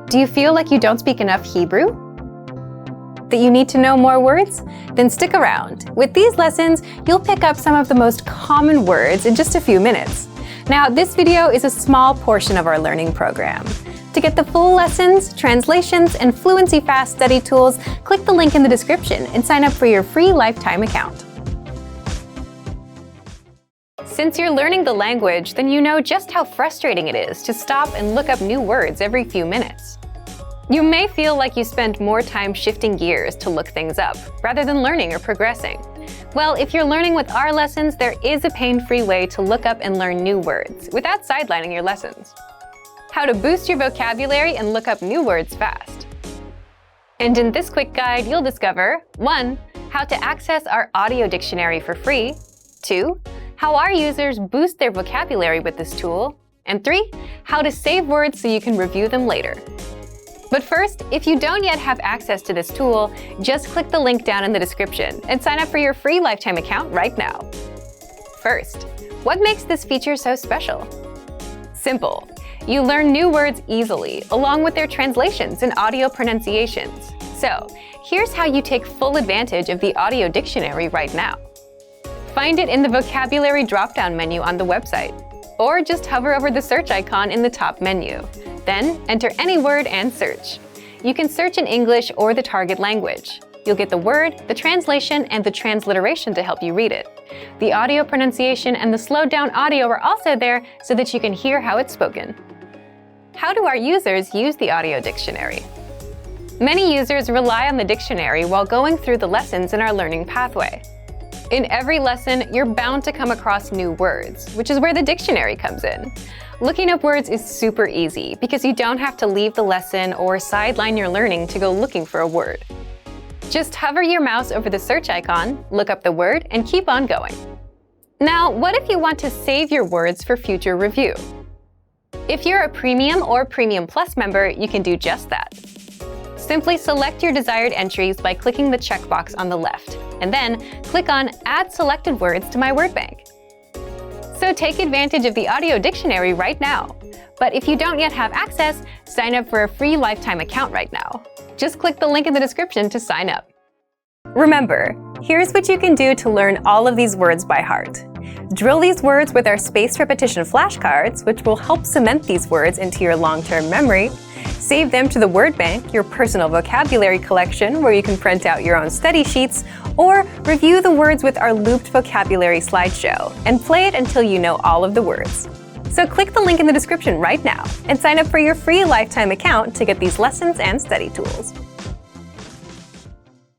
Do you feel like you don't speak enough Hebrew? That you need to know more words? Then stick around. With these lessons, you'll pick up some of the most common words in just a few minutes. Now, this video is a small portion of our learning program. To get the full lessons, translations, and fluency fast study tools, click the link in the description and sign up for your free lifetime account. Since you're learning the language, then you know just how frustrating it is to stop and look up new words every few minutes. You may feel like you spend more time shifting gears to look things up, rather than learning or progressing. Well, if you're learning with our lessons, there is a pain-free way to look up and learn new words without sidelining your lessons. How to boost your vocabulary and look up new words fast. And in this quick guide, you'll discover 1. How to access our audio dictionary for free. 2. How our users boost their vocabulary with this tool. And 3. How to save words so you can review them later. But first, if you don't yet have access to this tool, just click the link down in the description and sign up for your free lifetime account right now. First, what makes this feature so special? Simple. You learn new words easily, along with their translations and audio pronunciations. So, here's how you take full advantage of the audio dictionary right now. Find it in the vocabulary drop-down menu on the website, or just hover over the search icon in the top menu. Then enter any word and search. You can search in English or the target language. You'll get the word, the translation, and the transliteration to help you read it. The audio pronunciation and the slowed down audio are also there so that you can hear how it's spoken. How do our users use the audio dictionary? Many users rely on the dictionary while going through the lessons in our learning pathway. In every lesson, you're bound to come across new words, which is where the dictionary comes in. Looking up words is super easy because you don't have to leave the lesson or sideline your learning to go looking for a word. Just hover your mouse over the search icon, look up the word, and keep on going. Now, what if you want to save your words for future review? If you're a Premium or Premium Plus member, you can do just that. Simply select your desired entries by clicking the checkbox on the left, and then click on Add Selected Words to My Word Bank. So take advantage of the audio dictionary right now. But if you don't yet have access, sign up for a free lifetime account right now. Just click the link in the description to sign up. Remember, here's what you can do to learn all of these words by heart. Drill these words with our spaced repetition flashcards, which will help cement these words into your long-term memory. Save them to the Word Bank, your personal vocabulary collection, where you can print out your own study sheets, or review the words with our looped vocabulary slideshow, and play it until you know all of the words. So click the link in the description right now and sign up for your free lifetime account to get these lessons and study tools.